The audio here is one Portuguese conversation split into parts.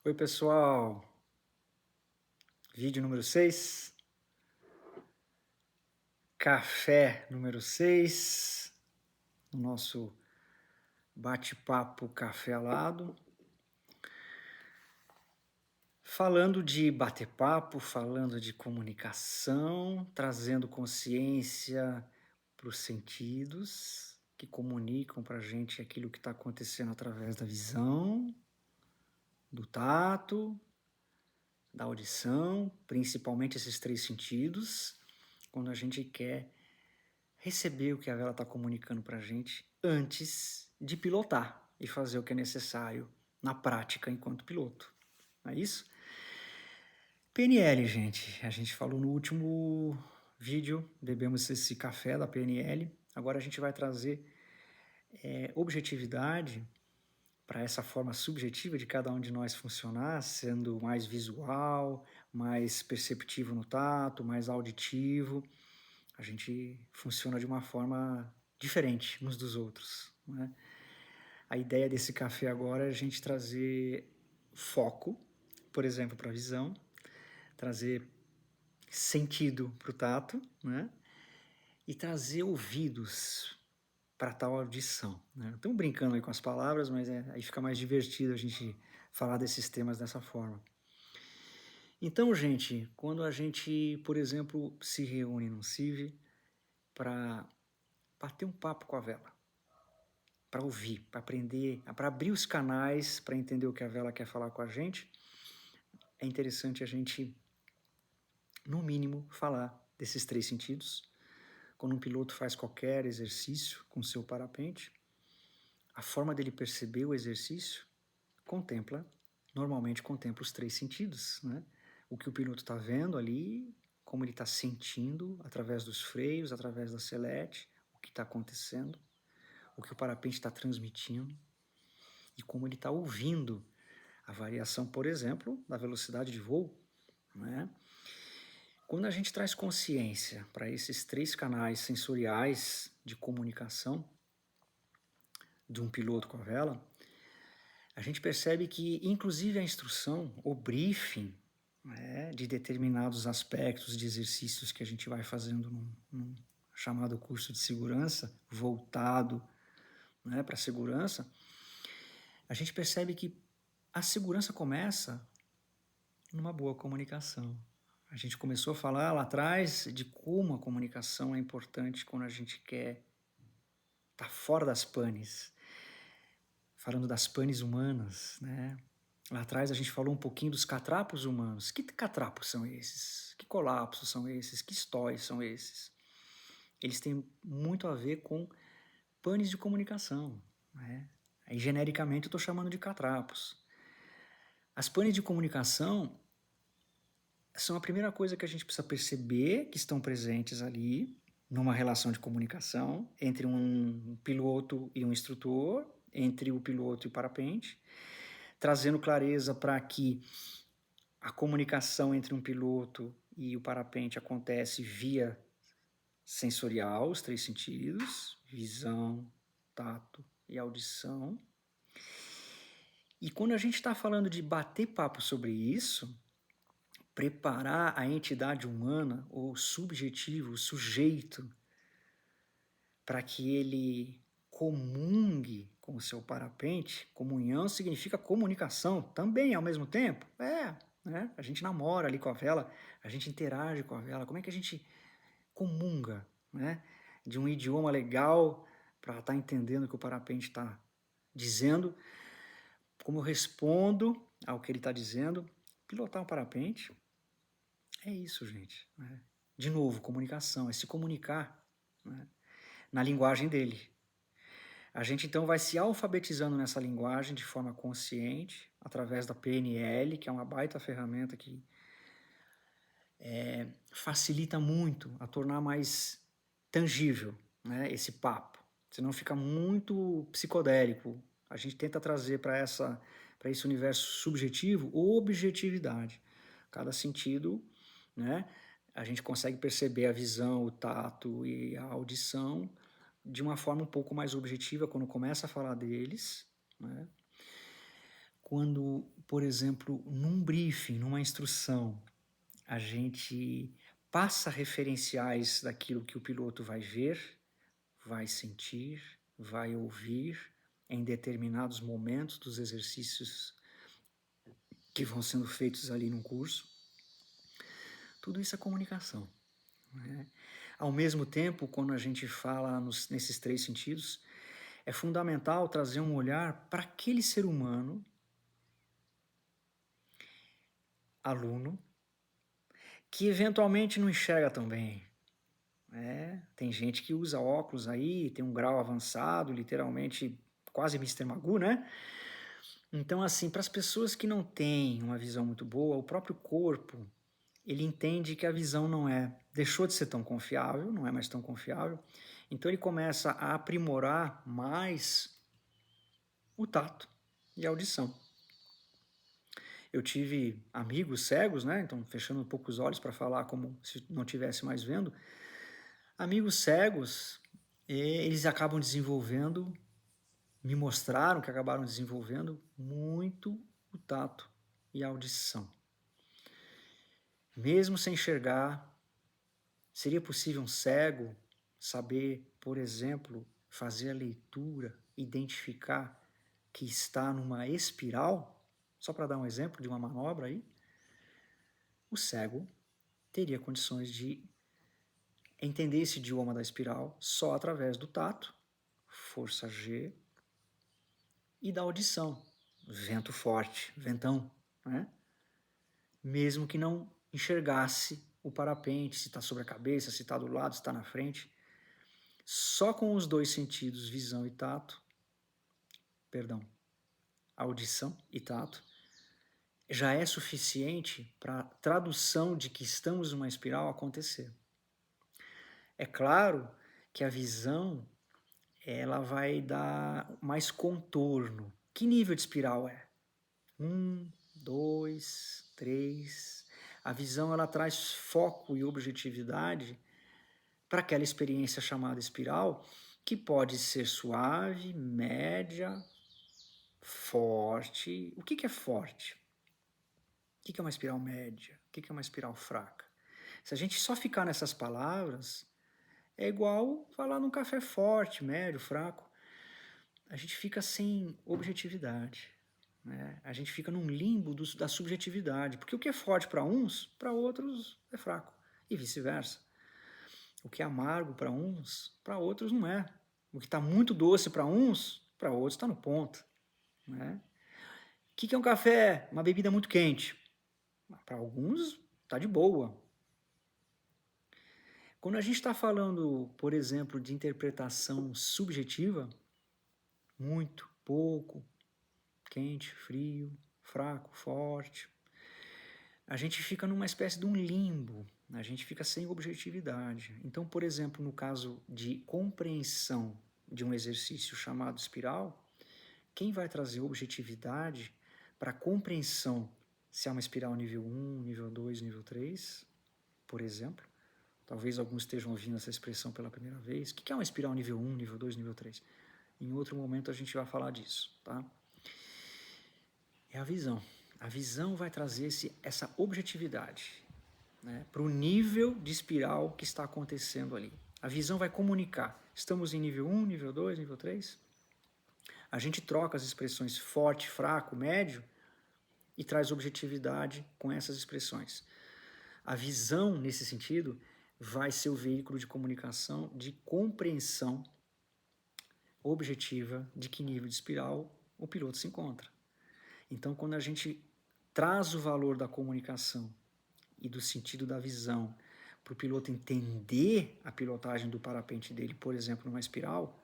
Oi, pessoal. Vídeo número 6, café número 6, no nosso bate-papo café alado. Falando de bater papo, falando de comunicação, trazendo consciência para os sentidos que comunicam para a gente aquilo que está acontecendo através da visão, do tato, da audição, principalmente esses 3 sentidos, quando a gente quer receber o que a vela está comunicando para a gente antes de pilotar e fazer o que é necessário na prática enquanto piloto. Não é isso? PNL, gente. A gente falou no último vídeo, bebemos esse café da PNL. Agora a gente vai trazer objetividade para essa forma subjetiva de cada um de nós funcionar, sendo mais visual, mais perceptivo no tato, mais auditivo. A gente funciona de uma forma diferente uns dos outros, né? A ideia desse café agora é a gente trazer foco, por exemplo, para a visão, trazer sentido para o tato, né? E trazer ouvidos para tal audição, né? Estamos brincando aí com as palavras, mas aí fica mais divertido a gente falar desses temas dessa forma. Então, gente, quando a gente, por exemplo, se reúne num CIV para bater um papo com a vela, para ouvir, para aprender, para abrir os canais, para entender o que a vela quer falar com a gente, é interessante a gente, no mínimo, falar desses 3 sentidos. Quando um piloto faz qualquer exercício com seu parapente, a forma dele perceber o exercício normalmente contempla os 3 sentidos, né? O que o piloto está vendo ali, como ele está sentindo através dos freios, através da selete, o que está acontecendo, o que o parapente está transmitindo e como ele está ouvindo a variação, por exemplo, da velocidade de voo, né? Quando a gente traz consciência para esses 3 canais sensoriais de comunicação de um piloto com a vela, a gente percebe que, inclusive, a instrução, o briefing, né, de determinados aspectos de exercícios que a gente vai fazendo num chamado curso de segurança, voltado, né, para a segurança, a gente percebe que a segurança começa numa boa comunicação. A gente começou a falar lá atrás de como a comunicação é importante quando a gente quer estar fora das panes, falando das panes humanas, né? Lá atrás a gente falou um pouquinho dos catrapos humanos. Que catrapos são esses? Que colapsos são esses? Que estóis são esses? Eles têm muito a ver com panes de comunicação, né? Aí, genericamente, eu estou chamando de catrapos. As panes de comunicação são a primeira coisa que a gente precisa perceber que estão presentes ali numa relação de comunicação entre um piloto e um instrutor, entre o piloto e o parapente, trazendo clareza para que a comunicação entre um piloto e o parapente acontece via sensorial, os 3 sentidos, visão, tato e audição. E quando a gente está falando de bater papo sobre isso, preparar a entidade humana, ou subjetivo, o sujeito, para que ele comungue com o seu parapente. Comunhão significa comunicação também ao mesmo tempo. Né? A gente namora ali com a vela, a gente interage com a vela. Como é que a gente comunga, né? De um idioma legal para estar entendendo o que o parapente está dizendo? Como eu respondo ao que ele está dizendo? Pilotar um parapente é isso, gente, né? De novo, comunicação, é se comunicar, né, na linguagem dele. A gente então vai se alfabetizando nessa linguagem de forma consciente, através da PNL, que é uma baita ferramenta que facilita muito a tornar mais tangível, né, esse papo. Senão fica muito psicodélico. A gente tenta trazer para esse universo subjetivo objetividade. Cada sentido, né, a gente consegue perceber a visão, o tato e a audição de uma forma um pouco mais objetiva quando começa a falar deles, né? quando, por exemplo, num briefing, numa instrução, a gente passa referenciais daquilo que o piloto vai ver, vai sentir, vai ouvir em determinados momentos dos exercícios que vão sendo feitos ali no curso. Tudo isso é comunicação, né? Ao mesmo tempo, quando a gente fala nesses 3 sentidos, é fundamental trazer um olhar para aquele ser humano, aluno, que eventualmente não enxerga tão bem. Tem gente que usa óculos aí, tem um grau avançado, literalmente quase Mister Magoo, né? Então, assim, para as pessoas que não têm uma visão muito boa, o próprio corpo, ele entende que a visão deixou de ser tão confiável, não é mais tão confiável, então ele começa a aprimorar mais o tato e a audição. Eu tive amigos cegos, né? Então, fechando um pouco os olhos para falar como se não tivesse mais vendo. Amigos cegos, eles acabam desenvolvendo, me mostraram que acabaram desenvolvendo muito o tato e a audição. Mesmo sem enxergar, seria possível um cego saber, por exemplo, fazer a leitura, identificar que está numa espiral? Só para dar um exemplo de uma manobra aí. O cego teria condições de entender esse idioma da espiral só através do tato, força G, e da audição, vento forte, ventão, né? Mesmo que não enxergasse o parapente, se está sobre a cabeça, se está do lado, se está na frente. Só com os 2 sentidos, visão e tato, audição e tato, já é suficiente para a tradução de que estamos numa espiral acontecer. É claro que a visão, ela vai dar mais contorno. Que nível de espiral é? 1, 2, 3. A visão, ela traz foco e objetividade para aquela experiência chamada espiral, que pode ser suave, média, forte. O que é forte? O que é uma espiral média? O que é uma espiral fraca? Se a gente só ficar nessas palavras, é igual falar num café forte, médio, fraco. A gente fica sem objetividade, né? A gente fica num limbo da subjetividade, porque o que é forte para uns, para outros é fraco, e vice-versa. O que é amargo para uns, para outros não é. O que está muito doce para uns, para outros está no ponto, né? O que é um café? Uma bebida muito quente. Para alguns está de boa. Quando a gente está falando, por exemplo, de interpretação subjetiva, muito, pouco, quente, frio, fraco, forte, a gente fica numa espécie de um limbo, a gente fica sem objetividade. Então, por exemplo, no caso de compreensão de um exercício chamado espiral, quem vai trazer objetividade para a compreensão se é uma espiral nível 1, nível 2, nível 3, por exemplo? Talvez alguns estejam ouvindo essa expressão pela primeira vez. O que é uma espiral nível 1, nível 2, nível 3? Em outro momento a gente vai falar disso, tá? É a visão. A visão vai trazer essa objetividade, né, para o nível de espiral que está acontecendo ali. A visão vai comunicar. Estamos em nível 1, nível 2, nível 3? A gente troca as expressões forte, fraco, médio e traz objetividade com essas expressões. A visão, nesse sentido, vai ser o veículo de comunicação, de compreensão objetiva de que nível de espiral o piloto se encontra. Então, quando a gente traz o valor da comunicação e do sentido da visão para o piloto entender a pilotagem do parapente dele, por exemplo, numa espiral,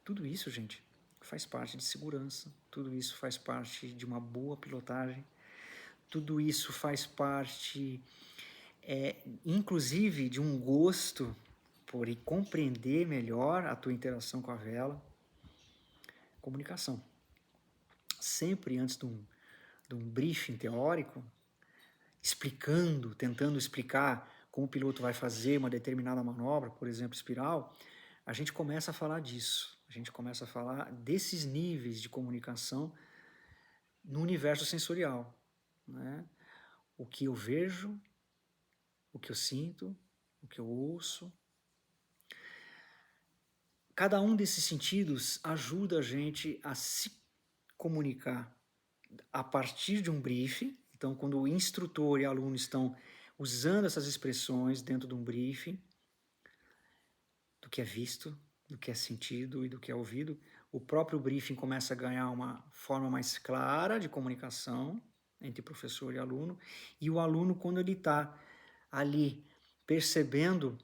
tudo isso, gente, faz parte de segurança, tudo isso faz parte de uma boa pilotagem, tudo isso faz parte, inclusive, de um gosto por compreender melhor a tua interação com a vela. Comunicação. Sempre antes de um briefing teórico, tentando explicar como o piloto vai fazer uma determinada manobra, por exemplo, espiral, a gente começa a falar disso. A gente começa a falar desses níveis de comunicação no universo sensorial, né? O que eu vejo, o que eu sinto, o que eu ouço. Cada um desses sentidos ajuda a gente a se comunicar a partir de um briefing. Então, quando o instrutor e aluno estão usando essas expressões dentro de um briefing, do que é visto, do que é sentido e do que é ouvido, o próprio briefing começa a ganhar uma forma mais clara de comunicação entre professor e o aluno, quando ele está ali percebendo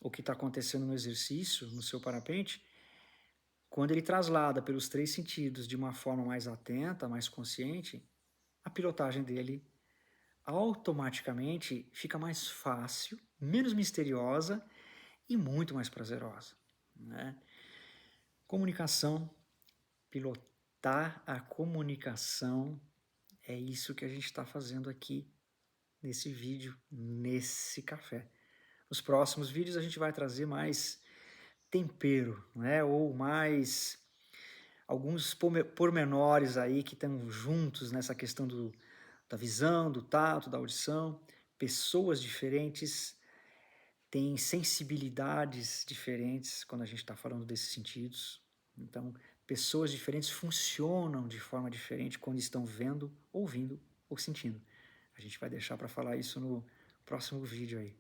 o que está acontecendo no exercício, no seu parapente, quando ele traslada pelos 3 sentidos de uma forma mais atenta, mais consciente, a pilotagem dele automaticamente fica mais fácil, menos misteriosa e muito mais prazerosa, né? Comunicação, pilotar a comunicação, é isso que a gente está fazendo aqui nesse vídeo, nesse café. Nos próximos vídeos a gente vai trazer mais tempero, né? Ou mais alguns pormenores aí que estão juntos nessa questão da visão, do tato, da audição. Pessoas diferentes têm sensibilidades diferentes quando a gente está falando desses sentidos. Então, pessoas diferentes funcionam de forma diferente quando estão vendo, ouvindo ou sentindo. A gente vai deixar para falar isso no próximo vídeo aí.